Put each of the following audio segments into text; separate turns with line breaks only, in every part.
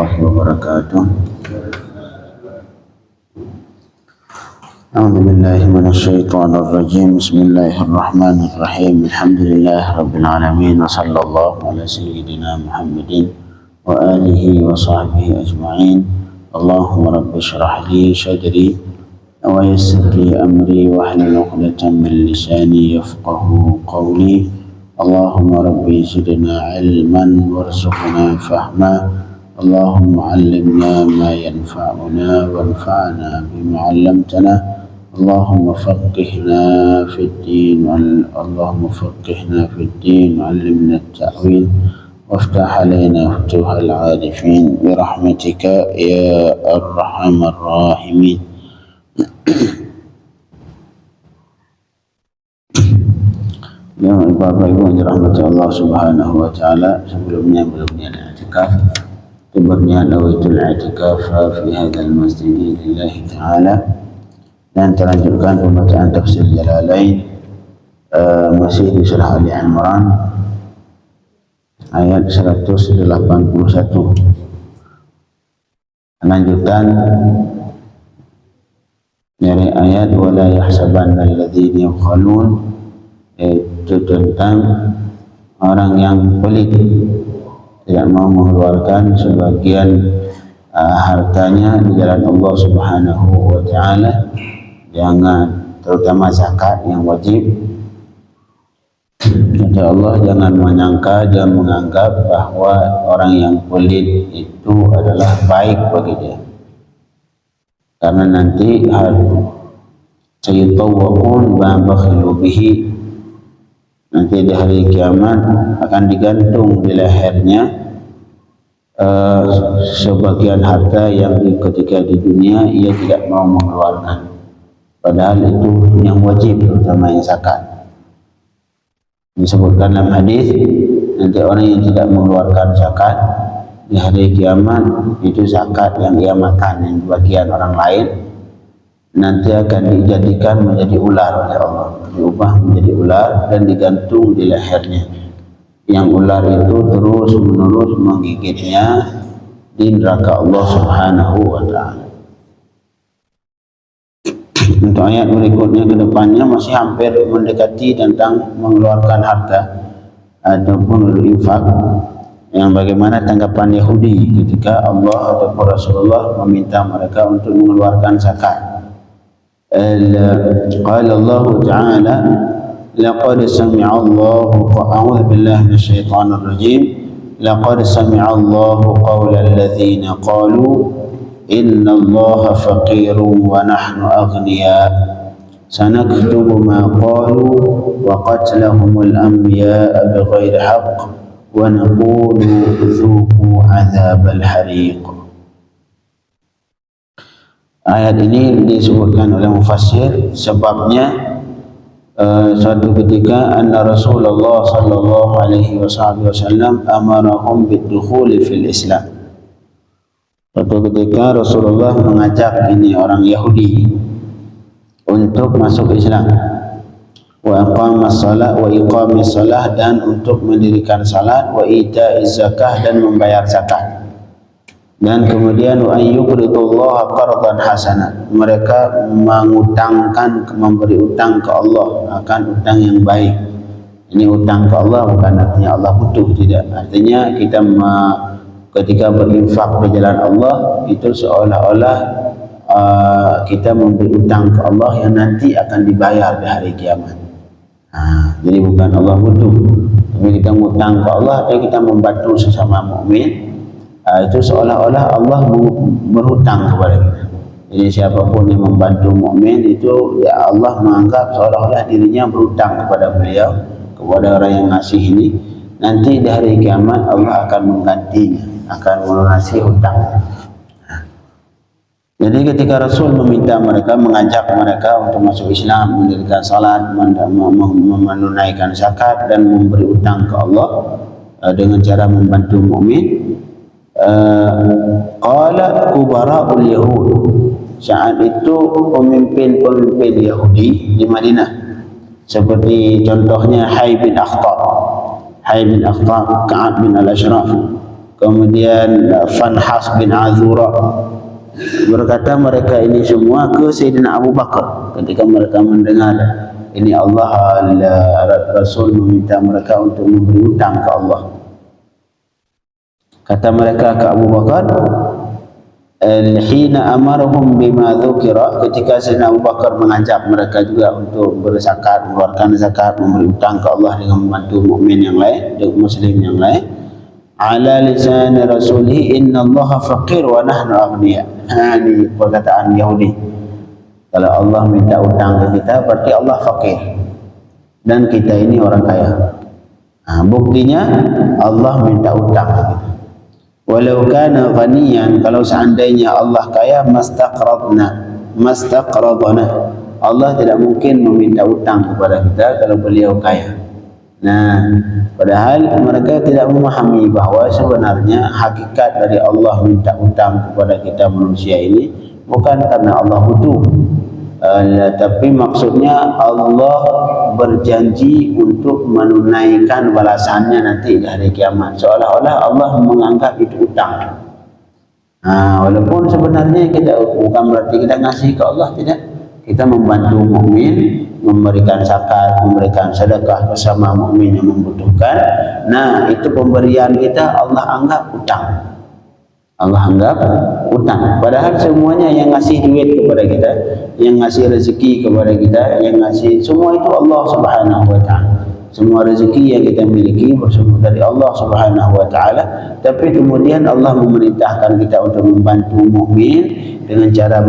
الله وبركاته. أعوذ بالله من الشيطان الرجيم. بسم الله الرحمن الرحيم. الحمد لله رب العالمين، وصلى الله على سيدنا محمد وآله وصحبه أجمعين. اللهم رب اشرح لي صدري ويسر لي أمري واحلل عقدة من لساني يفقه قولي. اللهم ربي زدنا علما وارزقنا فهما. اللهم علمنا ما ينفعنا وانفعنا بما علمتنا. اللهم فقهنا في الدين وعلمنا التأويل وافتح علينا فتوح العارفين برحمتك يا أرحم الراحمين. Bapak Ibu yang dirahmati Allah Subhanahu wa taala, sebelumnya belum niat i'tikaf, berniat nawaitul i'tikaf fi hadzal masjid lillahi taala, dan terlanjutkan pembacaan tafsir Jalalain masih di surah Ali Imran ayat 181. Lanjutan dari ayat wala yahsabanna alladhina yabkhalun, itu tentang orang yang pelit, tidak mau mengeluarkan sebagian hartanya di jalan Allah Subhanahu wa taala, jangan, terutama zakat yang wajib. Kata Allah, jangan menyangka, jangan menganggap bahwa orang yang pelit itu adalah baik bagi dia, karena nanti sayutawwaqun ma bakhilu bihi, nanti di hari kiamat akan digantung di lehernya sebagian harta yang ketika di dunia ia tidak mau mengeluarkan, padahal itu yang wajib, terutama yang zakat. Disebutkan dalam hadis, nanti orang yang tidak mengeluarkan zakat di hari kiamat, itu zakat yang ia makan yang bagian orang lain, nanti akan dijadikan menjadi ular oleh Allah, diubah menjadi ular dan digantung di lehernya. Yang ular itu terus menerus menggigitnya di neraka Allah Subhanahu wa taala. Untuk ayat berikutnya ke depannya masih hampir mendekati tentang mengeluarkan harta ataupun infak, yang bagaimana tanggapan Yahudi ketika Allah ataupun Rasulullah meminta mereka untuk mengeluarkan zakat. Qala Allah Ta'ala laqad sami'a Allahu, a'udzu billahi minasyaitonir rajim, laqad sami'a Allahu qawla alladhina qalu inna Allaha faqirun wa nahnu aghniya sanaktubu ma qalu wa qatlahumul anbiya'a bighairi haqq wa naqulu dhuqu 'adzabal hariq. Ayat ini disebutkan oleh mufassir sebabnya suatu ketika anna Rasulullah sallallahu alaihi wasallam amarahum bidukhuli fil Islam. Suatu ketika Rasulullah mengajak ini orang Yahudi untuk masuk Islam, wa aqamas salat wa iqamis salah, dan untuk mendirikan salat, wa ita'iz zakah, dan membayar zakat. Dan kemudian wa ayyuqridullaha qardan hasanah, mereka mengutangkan, memberi utang ke Allah, akan utang yang baik. Ini utang ke Allah bukan artinya Allah butuh, tidak, artinya kita ketika berinfak di jalan Allah itu seolah-olah kita memberi utang ke Allah yang nanti akan dibayar di hari kiamat. Jadi bukan Allah butuh, tapi kita mengutang ke Allah, tapi kita membantu sesama mukmin. Itu seolah-olah Allah berhutang kepada kita. Jadi siapapun yang membantu mukmin itu, ya Allah menganggap seolah-olah dirinya berhutang kepada beliau, kepada orang yang ngasih ini. Nanti di hari kiamat Allah akan menggantinya, akan melunasi hutang. Jadi ketika Rasul meminta mereka, mengajak mereka untuk masuk Islam, mendirikan salat, menunaikan zakat, dan memberi utang ke Allah dengan cara membantu mukmin, qala kubara'ul yahud, saat itu pemimpin-pemimpin Yahudi di Madinah, seperti contohnya Hai bin Akhtab, Ka'ab bin Al-Ashraf, kemudian Fanhas bin Azura. Berkata mereka ini semua ke Sayyidina Abu Bakar ketika mereka mendengar ini Allah Rasul meminta mereka untuk memberi hutang ke Allah. Kata mereka ke Abu Bakar, hina amarhum bima dzukira, ketika Sayyidina Abu Bakar mengajak mereka juga untuk berzakat, mengeluarkan zakat, memberi hutang ke Allah dengan membantu mukmin yang lain, muslim yang lain. Ala lisan rasulih innallaha faqir wa nahnu aghniya. Ini perkataan Yahudi. Kalau Allah minta hutang ke kita berarti Allah fakir dan kita ini orang kaya. Buktinya Allah minta hutang ke kita. Walau kana ghaniyan, kalau seandainya Allah kaya, mastaqradna. Allah tidak mungkin meminta hutang kepada kita kalau beliau kaya. Nah, padahal mereka tidak memahami bahawa sebenarnya hakikat dari Allah minta hutang kepada kita manusia ini bukan karena Allah butuh, tapi maksudnya Allah berjanji untuk menunaikan balasannya nanti di hari kiamat, seolah-olah Allah menganggap itu hutang. Walaupun sebenarnya kita bukan berarti kita ngasih ke Allah, tidak. Kita membantu mukmin, memberikan zakat, memberikan sedekah bersama mukmin yang membutuhkan. Nah, itu pemberian kita Allah anggap hutang. Allah anggap hutang. Padahal semuanya yang ngasih duit kepada kita, yang ngasih rezeki kepada kita, yang ngasih semua itu Allah Subhanahu wa taala. Semua rezeki yang kita miliki bersumber dari Allah Subhanahu wa taala, tapi kemudian Allah memerintahkan kita untuk membantu mukmin dengan cara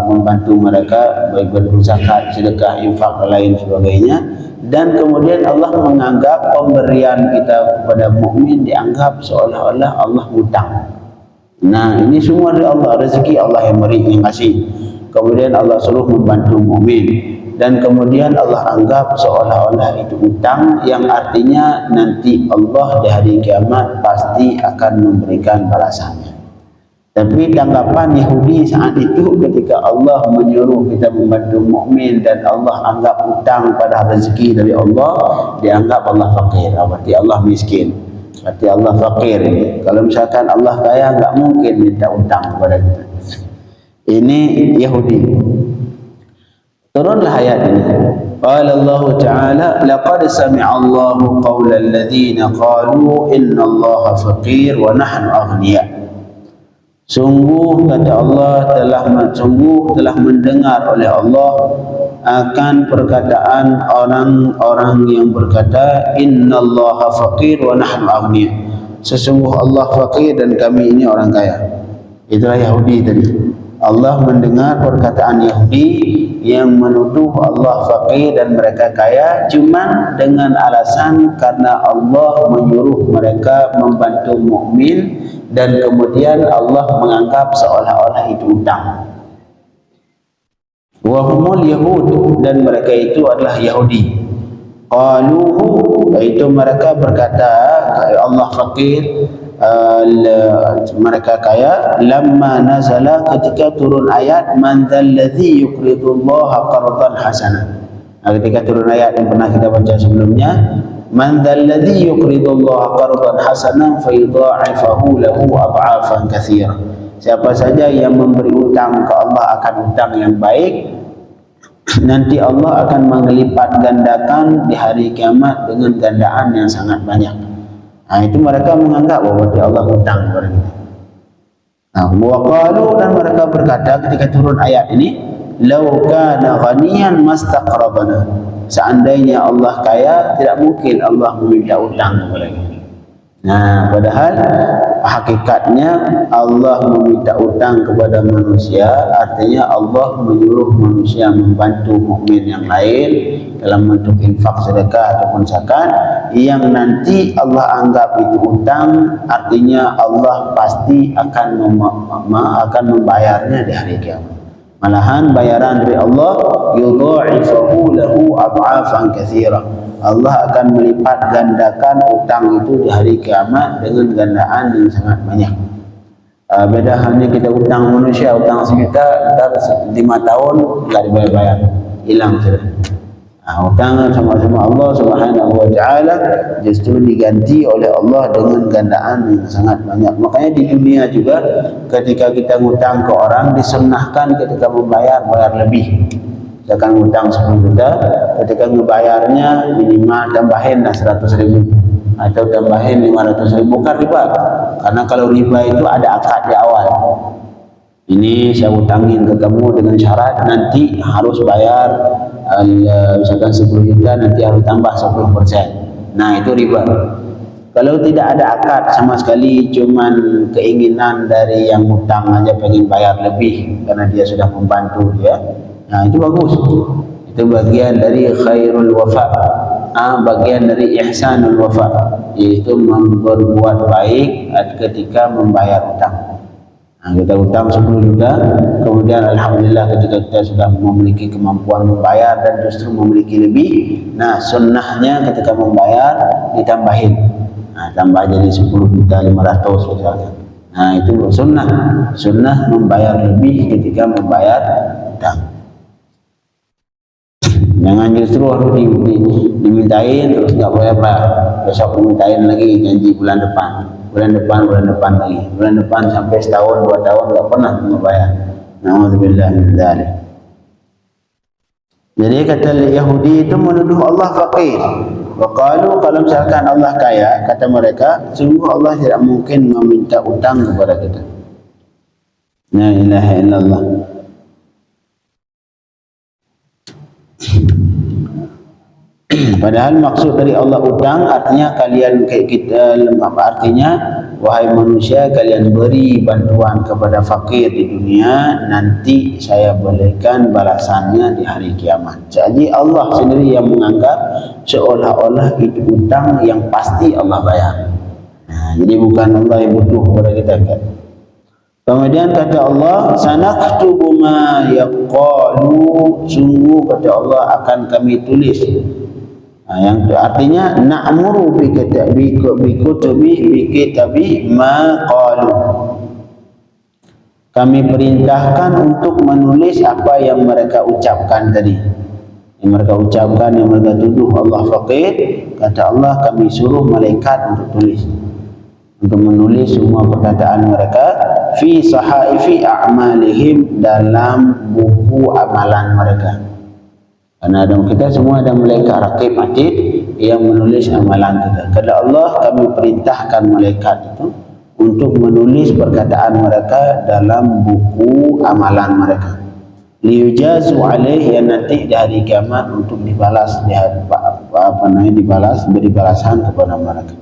membantu mereka baik berzakat, sedekah, infak dan lain sebagainya, dan kemudian Allah menganggap pemberian kita kepada mukmin dianggap seolah-olah Allah hutang. Nah, ini semua dari Allah, rezeki Allah yang beri, yang kasih. Kemudian Allah suruh membantu mukmin. Dan kemudian Allah anggap seolah-olah itu hutang, yang artinya nanti Allah di hari kiamat pasti akan memberikan balasannya. Tapi tanggapan Yahudi saat itu ketika Allah menyuruh kita membantu mukmin dan Allah anggap hutang pada rezeki dari Allah, dianggap Allah fakir, berarti Allah miskin, berarti Allah fakir ini. Kalau misalkan Allah kaya, enggak mungkin minta hutang kepada kita. Ini Yahudi. Turunlah ayat ini. Qala Allah Ta'ala, laqad sami'a Allahu qawla alladhina qalu inna Allaha faqir wa nahnu aghniya. Sungguh kata Allah telah mendengar oleh Allah akan perkataan orang-orang yang berkata inna Allaha faqir wa nahnu aghniya. Sesungguh Allah fakir dan kami ini orang kaya. Itulah Yahudi tadi. Allah mendengar perkataan Yahudi yang menuduh Allah fakir dan mereka kaya cuma dengan alasan karena Allah menyuruh mereka membantu mukmin dan kemudian Allah menganggap seolah-olah itu hutang. Wa humul yahud, dan mereka itu adalah Yahudi. Qaluhu, yaitu mereka berkata Allah fakir, mereka kaya. Lamma nazala, ketika turun ayat man dzalladzi yuqridullaha qardan hasanah. Ketika turun ayat yang pernah kita baca sebelumnya, man dzalladzi yuqridullaha qardan hasanan fayudha'ifahu lahu ad'afan katsira. Siapa saja yang memberi hutang ke Allah akan hutang yang baik, nanti Allah akan melipat gandakan di hari kiamat dengan gandaan yang sangat banyak. Itu mereka menganggap bahwa Allah hutang kepada kita. Waqalu, dan mereka berkata ketika turun ayat ini, law kana ghaniyan mastaqrabana. Seandainya Allah kaya, tidak mungkin Allah meminta hutang kepada kita. Padahal hakikatnya Allah meminta hutang kepada manusia, artinya Allah menyuruh manusia membantu mukmin yang lain dalam bentuk infak, sedekah ataupun zakat, yang nanti Allah anggap itu hutang, artinya Allah pasti akan membayarnya di hari kiamat. Malahan bayaran dari Allah, yudha'ifahu lahu ad'afan katsira. Allah akan melipat gandakan hutang itu di hari kiamat dengan gandaan yang sangat banyak. Beda halnya kita hutang manusia, hutang sejuta, ntar 5 tahun nggak dibayar-bayar, hilang sudah. Hutang sama-sama Allah Subhanahu wa taala justru diganti oleh Allah dengan gandaan yang sangat banyak. Makanya di dunia juga ketika kita ngutang ke orang disunnahkan ketika membayar bayar lebih. Misalkan ngutang 10 juta, ketika ngebayarnya minimal tambahin 100.000 atau tambahin 500.000, bukan riba. Karena kalau riba itu ada akad di awal. Ini saya utangin ke kamu dengan syarat nanti harus bayar misalkan 10 juta, nanti harus tambah 10%. Nah, itu riba. Kalau tidak ada akad sama sekali, cuman keinginan dari yang utang aja pengen bayar lebih karena dia sudah membantu dia, nah itu bagus. Itu bagian dari khairul wafa, bagian dari ihsanul wafa, yaitu berbuat baik ketika membayar utang. Kita utang 10 juta, kemudian alhamdulillah ketika kita sudah memiliki kemampuan membayar dan justru memiliki lebih, nah sunnahnya ketika membayar ditambahin, tambah jadi 10.500.000 misalnya. Nah itu sunnah membayar lebih ketika membayar utang. Jangan justru harus dimintain terus nggak boleh bayar, besok dimintain lagi, janji bulan depan lagi, bulan depan sampai setahun 2 tahun nggak pernah membayar. Na'udzubillah min dzalik. Jadi kata Yahudi itu menuduh Allah faqir. Waqalu, kalau misalkan Allah kaya, kata mereka, sungguh Allah tidak mungkin meminta utang kepada kita. La ilaha illallah. Padahal maksud dari Allah utang artinya kalian kayak kita, artinya wahai manusia, kalian beri bantuan kepada fakir di dunia, nanti saya berikan balasannya di hari kiamat. Jadi Allah sendiri yang menganggap seolah-olah itu utang yang pasti Allah bayar. Nah, jadi bukan Allah yang butuh kepada kita kan. Kemudian kata Allah, sanaktubu ma yaqalu, sungguh kata Allah akan kami tulis. Yang itu artinya na'muru bi kitabi ma qalu, kami perintahkan untuk menulis apa yang mereka ucapkan tadi, yang mereka ucapkan, yang mereka tuduh Allah faqir. Kata Allah, kami suruh malaikat untuk tulis, untuk menulis semua perkataan mereka fi sahaifi a'malihim, dalam buku amalan mereka. Karena ada kita semua ada malaikat raqib atid yang menulis amalan kita. Kata Allah, kami perintahkan malaikat itu untuk menulis perkataan mereka dalam buku amalan mereka. Liyujazu alaih, yang nanti di hari kiamat untuk dibalas, beri balasan kepada mereka.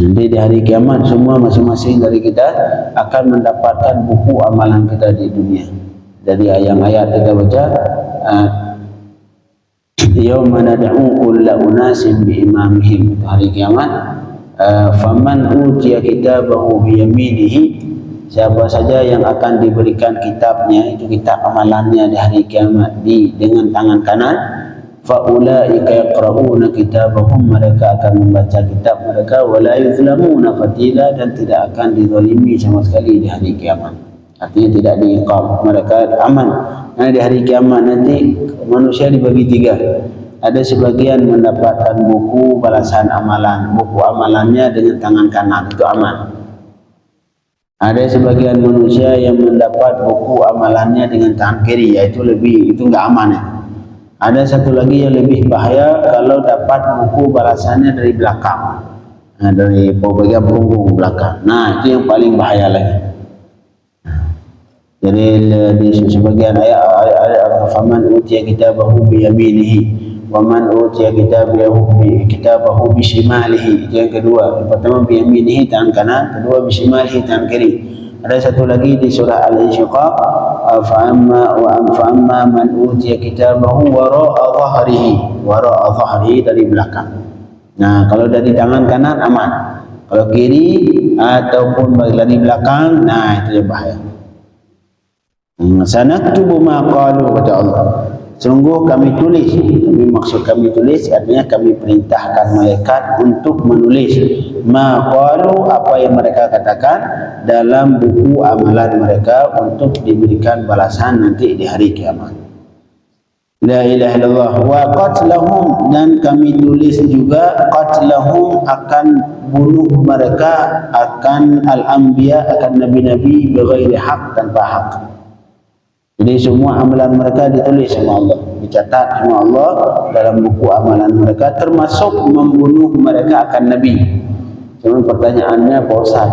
Nanti di hari kiamat semua masing-masing dari kita akan mendapatkan buku amalan kita di dunia. Dari ayat-ayat kita baca, yauma nad'u kulla unasin bi imamihim, hari kiamat, faman utiya kitabahu bi yaminihi, siapa saja yang akan diberikan kitabnya, itu kitab amalannya di hari kiamat dengan tangan kanan, fa ulaika yaqra'una kitabahum, mereka akan membaca kitab mereka, wa la yuzlamuna fatila, dan tidak akan dizalimi sama sekali di hari kiamat. Artinya tidak diiqab, mereka aman. Nah, di hari kiamat nanti manusia dibagi 3. Ada sebagian mendapatkan buku balasan amalan, buku amalannya dengan tangan kanan, itu aman. Ada sebagian manusia yang mendapat buku amalannya dengan tangan kiri, yaitu itu enggak aman ya. Ada satu lagi yang lebih bahaya, kalau dapat buku balasannya dari belakang, dari bagian punggung belakang. Nah, itu yang paling bahaya lagi. Jadi di sebagian ayat faman utiya kitabahu bi yaminihi wa man utiya kitabahu bi shimalihi, itu yang kedua. Yang pertama bi yaminihi, tangan kanan, kedua bi shimalihi, tangan kiri. Ada satu lagi di surah Al-Insyiqaq, fa amma man utiya kitabahu wara'a dhahrihi, dari belakang. Nah, kalau dari tangan kanan aman, kalau kiri ataupun dari belakang, nah itu yang bahaya. Sanaktubu ma qalu, kata Allah, sungguh kami tulis. Maksud kami tulis artinya kami perintahkan malaikat untuk menulis ma qalu, apa yang mereka katakan dalam buku amalan mereka, untuk diberikan balasan nanti di hari kiamat. La ilaha illallah. Wa qatlahum, dan kami tulis juga qatlahum, akan bunuh mereka, akan al-anbiya, akan nabi-nabi, bighairi haq, tanpa hak. Jadi semua amalan mereka ditulis sama Allah, dicatat sama Allah dalam buku amalan mereka, termasuk membunuh mereka akan nabi. Cuma pertanyaannya, Pak Ustaz,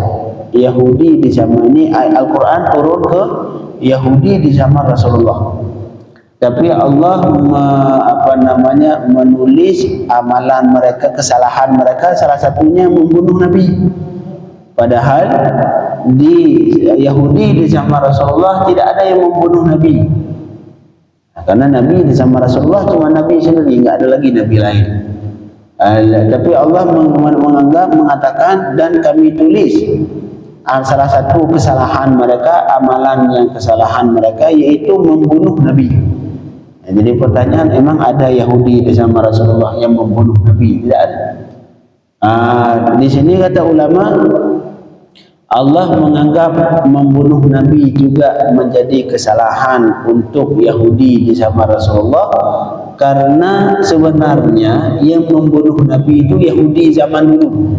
Yahudi di zaman ini, Al-Quran turun ke Yahudi di zaman Rasulullah, tapi Allah menulis amalan mereka, kesalahan mereka, salah satunya membunuh nabi. Padahal di Yahudi di zaman Rasulullah tidak ada yang membunuh nabi, karena nabi di zaman Rasulullah cuma nabi sendiri, enggak ada lagi nabi lain. Tapi Allah mengatakan, dan kami tulis salah satu kesalahan mereka, amalan yang kesalahan mereka, yaitu membunuh nabi. Jadi pertanyaan, emang ada Yahudi di zaman Rasulullah yang membunuh nabi? Tidak ada. Di sini kata ulama, Allah menganggap membunuh nabi juga menjadi kesalahan untuk Yahudi di zaman Rasulullah, karena sebenarnya yang membunuh nabi itu Yahudi zaman dulu,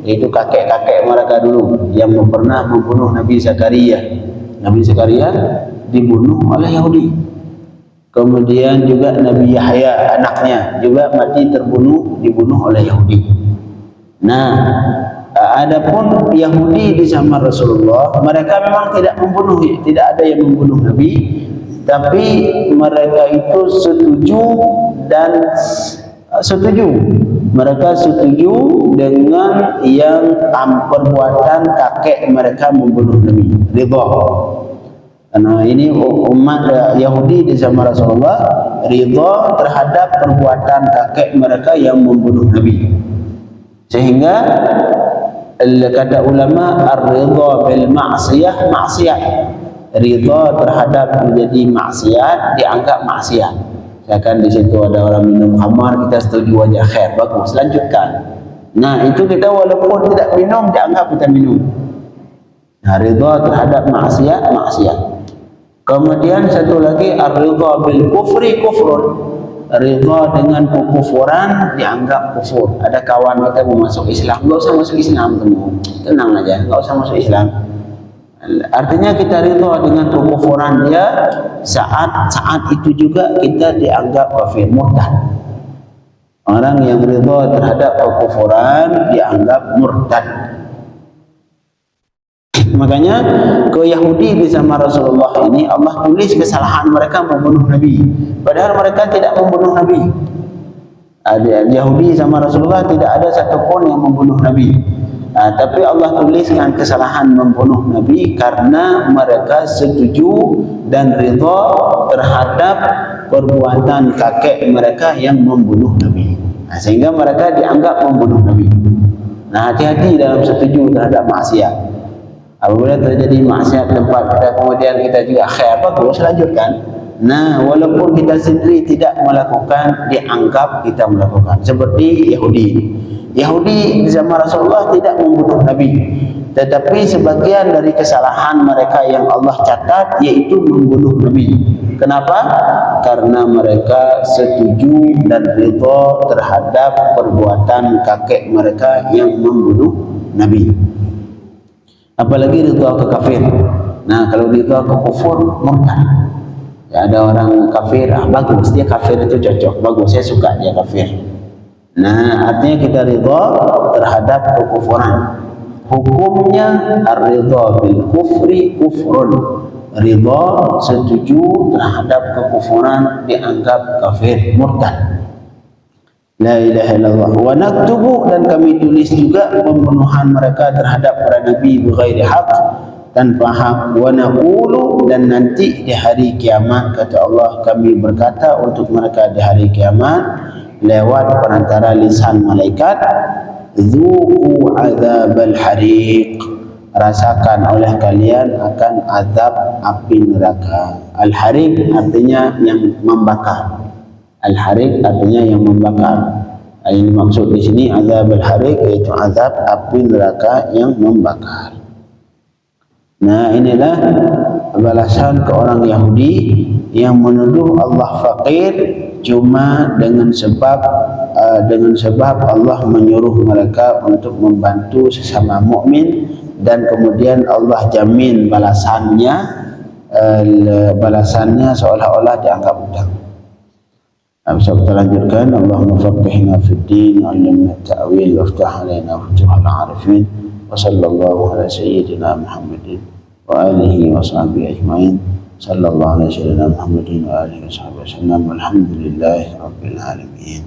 yaitu kakek-kakek mereka dulu yang pernah membunuh Nabi Zakaria. Nabi Zakaria dibunuh oleh Yahudi. Kemudian juga Nabi Yahya, anaknya juga mati dibunuh oleh Yahudi. Nah, adapun Yahudi di zaman Rasulullah, mereka memang tidak ada yang membunuh Nabi, tapi mereka itu mereka setuju dengan yang perbuatan kakek mereka membunuh Nabi, ridha. Karena ini umat Yahudi di zaman Rasulullah ridha terhadap perbuatan kakek mereka yang membunuh Nabi, sehingga kata ulama, ar-ridha bil ma'siyah maksiat. Ridha terhadap menjadi maksiat dianggap maksiat. Misalkan di situ ada orang minum khamar, kita setuju aja, khair, bagus, lanjutkan. Nah, itu kita walaupun tidak minum, dianggap kita minum. Nah, ridha terhadap maksiat. Kemudian satu lagi, ar-ridha bil kufri kufrun. Ridha dengan kekufuran dianggap kufur. Ada kawan kita mau masuk Islam, enggak usah masuk Islam, tenang aja, enggak usah masuk Islam. Artinya kita ridha dengan kekufuran dia, saat itu juga kita dianggap kafir, murtad. Orang yang ridha terhadap kekufuran dianggap murtad. Makanya ke Yahudi di zaman Rasulullah ini Allah tulis kesalahan mereka membunuh Nabi, padahal mereka tidak membunuh Nabi. Yahudi sama Rasulullah tidak ada satupun yang membunuh Nabi. Tapi Allah tuliskan kesalahan membunuh Nabi karena mereka setuju dan ridha terhadap perbuatan kakek mereka yang membunuh Nabi. Sehingga mereka dianggap membunuh Nabi. Nah, hati-hati dalam setuju terhadap maksiat. Apabila terjadi maksiat tempat kita, kemudian kita juga khair, bagus, lanjutkan. Nah, walaupun kita sendiri tidak melakukan, dianggap kita melakukan. Seperti Yahudi di zaman Rasulullah tidak membunuh Nabi, tetapi sebagian dari kesalahan mereka yang Allah catat yaitu membunuh Nabi. Kenapa? Karena mereka setuju dan ridha terhadap perbuatan kakek mereka yang membunuh Nabi. Apalagi ridha ke kafir. Nah, kalau ridha ke kufur, murtad. Ya, ada orang kafir, bagus, dia kafir itu cocok, bagus, saya suka dia kafir. Nah, artinya kita ridha terhadap kekufuran. Hukumnya ar-ridha bil kufri kufrun. Ridha setuju terhadap kekufuran dianggap kafir, murtad. La ilaha illallah. Wa naktubu, dan kami tulis juga pembunuhan mereka terhadap para nabi bighairi haq, tanpa hak. Wa naqulu, dan nanti di hari kiamat kata Allah, kami berkata untuk mereka di hari kiamat lewat perantara lisan malaikat, dzuqu adzabal hariq, rasakan oleh kalian akan azab api neraka. Al-hariq artinya yang membakar. Al-hariq artinya yang membakar. Ini maksud di sini azab al-hariq, yaitu azab api neraka yang membakar. Nah, inilah balasan ke orang Yahudi yang menuduh Allah fakir cuma dengan sebab Allah menyuruh mereka untuk membantu sesama mukmin, dan kemudian Allah jamin balasannya seolah-olah dianggap hutang. Bisa kita lanjutkan. Allahumma faqihna fid din, 'allimna at-ta'wil, waftah 'alaina futuhal 'arifin. Wa sallallahu ala sayyidina Muhammadin wa alihi wa sahbihi ajma'in. Sallallahu ala sayyidina Muhammadin wa alihi wa sahbihi wasallam. Walhamdulillahi rabbil alamin.